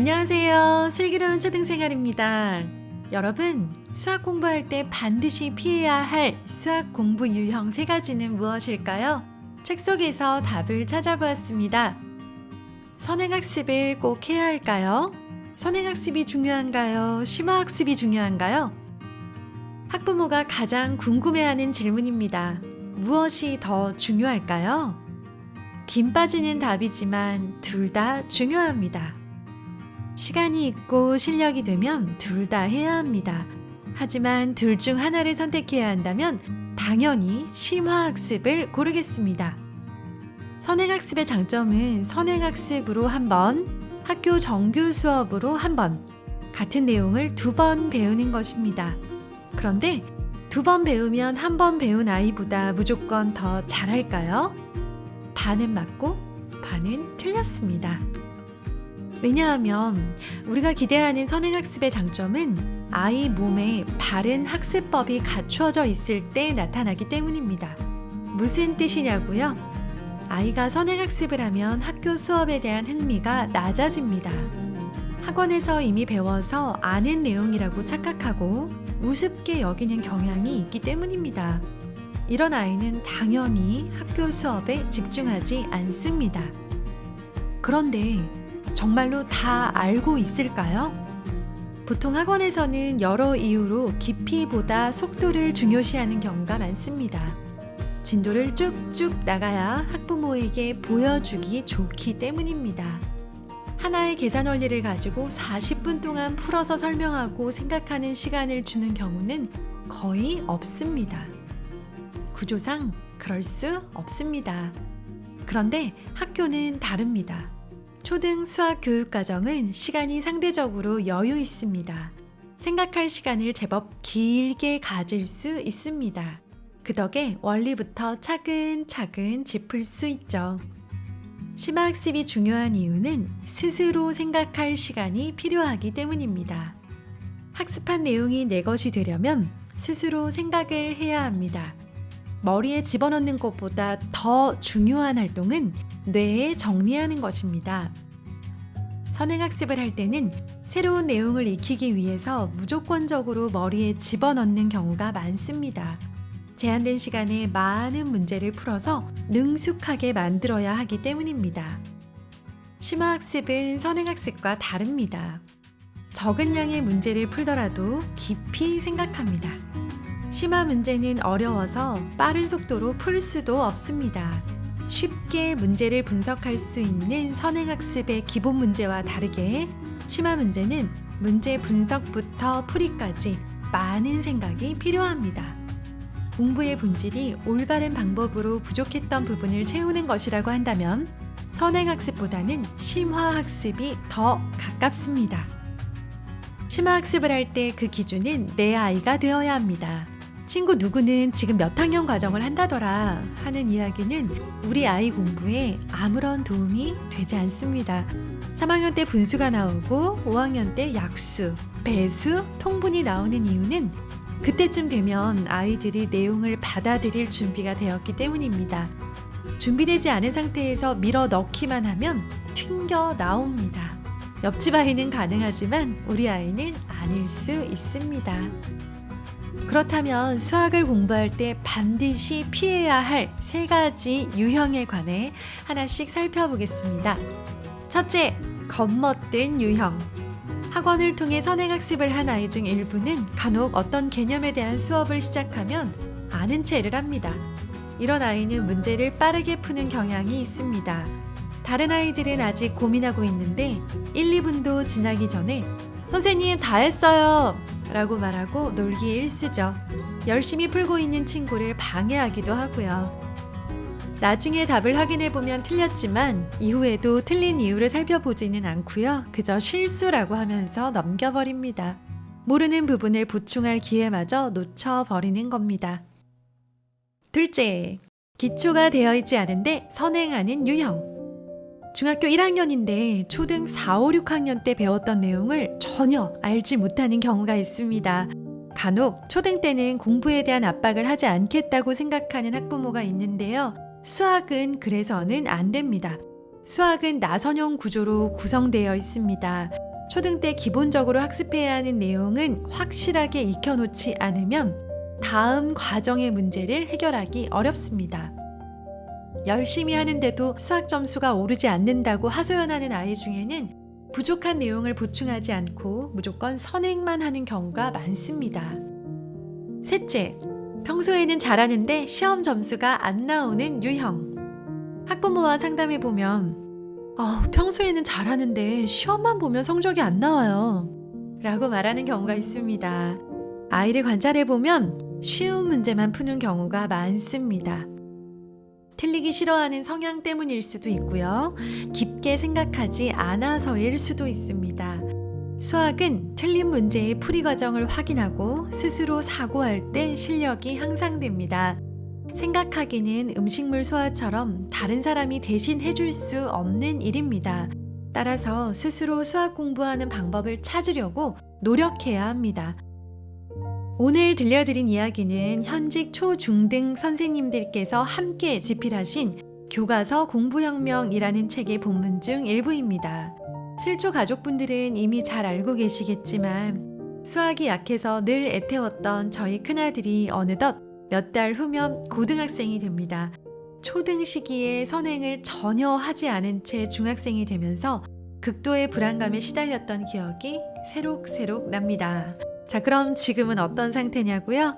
안녕하세요. 슬기로운 초등생활입니다. 여러분, 수학 공부할 때 반드시 피해야 할 수학 공부 유형 3가지는 무엇일까요? 책 속에서 답을 찾아보았습니다. 선행학습을 꼭 해야 할까요? 선행학습이 중요한가요? 심화학습이 중요한가요? 학부모가 가장 궁금해하는 질문입니다. 무엇이 더 중요할까요? 김 빠지는 답이지만 둘 다 중요합니다. 시간이 있고 실력이 되면 둘 다 해야 합니다. 하지만 둘 중 하나를 선택해야 한다면 당연히 심화학습을 고르겠습니다. 선행학습의 장점은 선행학습으로 한 번, 학교 정규 수업으로 한 번, 같은 내용을 2번 배우는 것입니다. 그런데 2번 배우면 한 번 배운 아이보다 무조건 더 잘할까요? 반은 맞고 반은 틀렸습니다. 왜냐하면 우리가 기대하는 선행학습의 장점은 아이 몸에 바른 학습법이 갖추어져 있을 때 나타나기 때문입니다. 무슨 뜻이냐고요? 아이가 선행학습을 하면 학교 수업에 대한 흥미가 낮아집니다. 학원에서 이미 배워서 아는 내용이라고 착각하고 우습게 여기는 경향이 있기 때문입니다. 이런 아이는 당연히 학교 수업에 집중하지 않습니다. 그런데 정말로 다 알고 있을까요? 보통 학원에서는 여러 이유로 깊이보다 속도를 중요시하는 경우가 많습니다. 진도를 쭉쭉 나가야 학부모에게 보여주기 좋기 때문입니다. 하나의 계산 원리를 가지고 40분 동안 풀어서 설명하고 생각하는 시간을 주는 경우는 거의 없습니다. 구조상 그럴 수 없습니다. 그런데 학교는 다릅니다. 초등 수학 교육 과정은 시간이 상대적으로 여유 있습니다. 생각할 시간을 제법 길게 가질 수 있습니다. 그 덕에 원리부터 차근차근 짚을 수 있죠. 심화학습이 중요한 이유는 스스로 생각할 시간이 필요하기 때문입니다. 학습한 내용이 내 것이 되려면 스스로 생각을 해야 합니다. 머리에 집어넣는 것보다 더 중요한 활동은 뇌에 정리하는 것입니다. 선행학습을 할 때는 새로운 내용을 익히기 위해서 무조건적으로 머리에 집어넣는 경우가 많습니다. 제한된 시간에 많은 문제를 풀어서 능숙하게 만들어야 하기 때문입니다. 심화학습은 선행학습과 다릅니다. 적은 양의 문제를 풀더라도 깊이 생각합니다. 심화 문제는 어려워서 빠른 속도로 풀 수도 없습니다. 쉽게 문제를 분석할 수 있는 선행학습의 기본 문제와 다르게 심화 문제는 문제 분석부터 풀이까지 많은 생각이 필요합니다. 공부의 본질이 올바른 방법으로 부족했던 부분을 채우는 것이라고 한다면 선행학습보다는 심화학습이 더 가깝습니다. 심화학습을 할 때 그 기준은 내 아이가 되어야 합니다. 친구 누구는 지금 몇 학년 과정을 한다더라 하는 이야기는 우리 아이 공부에 아무런 도움이 되지 않습니다. 3학년 때 분수가 나오고 5학년 때 약수, 배수, 통분이 나오는 이유는 그때쯤 되면 아이들이 내용을 받아들일 준비가 되었기 때문입니다. 준비되지 않은 상태에서 밀어 넣기만 하면 튕겨 나옵니다. 옆집 아이는 가능하지만 우리 아이는 아닐 수 있습니다. 그렇다면 수학을 공부할 때 반드시 피해야 할 3가지 유형에 관해 하나씩 살펴보겠습니다. 첫째, 겁먹든 유형. 학원을 통해 선행학습을 한 아이 중 일부는 간혹 어떤 개념에 대한 수업을 시작하면 아는 체를 합니다. 이런 아이는 문제를 빠르게 푸는 경향이 있습니다. 다른 아이들은 아직 고민하고 있는데 1, 2분도 지나기 전에 선생님 다 했어요 라고 말하고 놀기에 일쑤죠. 열심히 풀고 있는 친구를 방해하기도 하고요. 나중에 답을 확인해보면 틀렸지만 이후에도 틀린 이유를 살펴보지는 않고요. 그저 실수라고 하면서 넘겨버립니다. 모르는 부분을 보충할 기회마저 놓쳐버리는 겁니다. 둘째, 기초가 되어 있지 않은데 선행하는 유형. 중학교 1학년인데 초등 4, 5, 6학년 때 배웠던 내용을 전혀 알지 못하는 경우가 있습니다. 간혹 초등 때는 공부에 대한 압박을 하지 않겠다고 생각하는 학부모가 있는데요. 수학은 그래서는 안 됩니다. 수학은 나선형 구조로 구성되어 있습니다. 초등 때 기본적으로 학습해야 하는 내용은 확실하게 익혀놓지 않으면 다음 과정의 문제를 해결하기 어렵습니다. 열심히 하는데도 수학 점수가 오르지 않는다고 하소연하는 아이 중에는 부족한 내용을 보충하지 않고 무조건 선행만 하는 경우가 많습니다. 셋째, 평소에는 잘하는데 시험 점수가 안 나오는 유형. 학부모와 상담해보면 평소에는 잘하는데 시험만 보면 성적이 안 나와요 라고 말하는 경우가 있습니다. 아이를 관찰해보면 쉬운 문제만 푸는 경우가 많습니다. 틀리기 싫어하는 성향 때문일 수도 있고요. 깊게 생각하지 않아서일 수도 있습니다. 수학은 틀린 문제의 풀이 과정을 확인하고 스스로 사고할 때 실력이 향상됩니다. 생각하기는 음식물 소화처럼 다른 사람이 대신 해줄 수 없는 일입니다. 따라서 스스로 수학 공부하는 방법을 찾으려고 노력해야 합니다. 오늘 들려드린 이야기는 현직 초, 중 등 선생님들께서 함께 집필하신 교과서 공부혁명이라는 책의 본문 중 일부입니다. 슬초 가족분들은 이미 잘 알고 계시겠지만 수학이 약해서 늘 애태웠던 저희 큰아들이 어느덧 몇 달 후면 고등학생이 됩니다. 초등 시기에 선행을 전혀 하지 않은 채 중학생이 되면서 극도의 불안감에 시달렸던 기억이 새록새록 납니다. 자, 그럼 지금은 어떤 상태냐고요?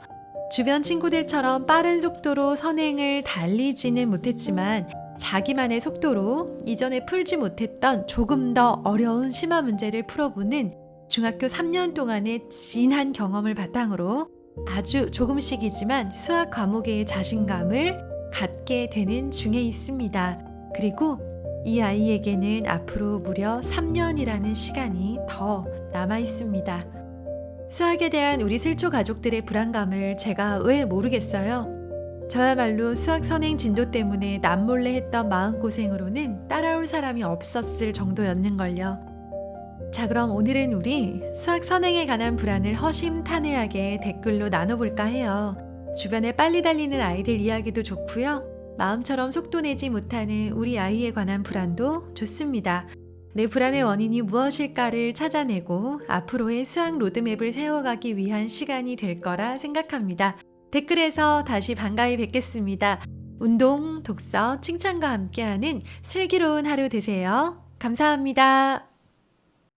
주변 친구들처럼 빠른 속도로 선행을 달리지는 못했지만 자기만의 속도로 이전에 풀지 못했던 조금 더 어려운 심화 문제를 풀어보는 중학교 3년 동안의 진한 경험을 바탕으로 아주 조금씩이지만 수학 과목의 자신감을 갖게 되는 중에 있습니다. 그리고 이 아이에게는 앞으로 무려 3년이라는 시간이 더 남아 있습니다. 수학에 대한 우리 슬초 가족들의 불안감을 제가 왜 모르겠어요? 저야말로 수학 선행 진도 때문에 남몰래 했던 마음고생으로는 따라올 사람이 없었을 정도였는걸요. 자, 그럼 오늘은 우리 수학 선행에 관한 불안을 허심탄회하게 댓글로 나눠볼까 해요. 주변에 빨리 달리는 아이들 이야기도 좋고요. 마음처럼 속도 내지 못하는 우리 아이에 관한 불안도 좋습니다. 내 불안의 원인이 무엇일까를 찾아내고 앞으로의 수학 로드맵을 세워가기 위한 시간이 될 거라 생각합니다. 댓글에서 다시 반가이 뵙겠습니다. 운동, 독서, 칭찬과 함께하는 슬기로운 하루 되세요. 감사합니다.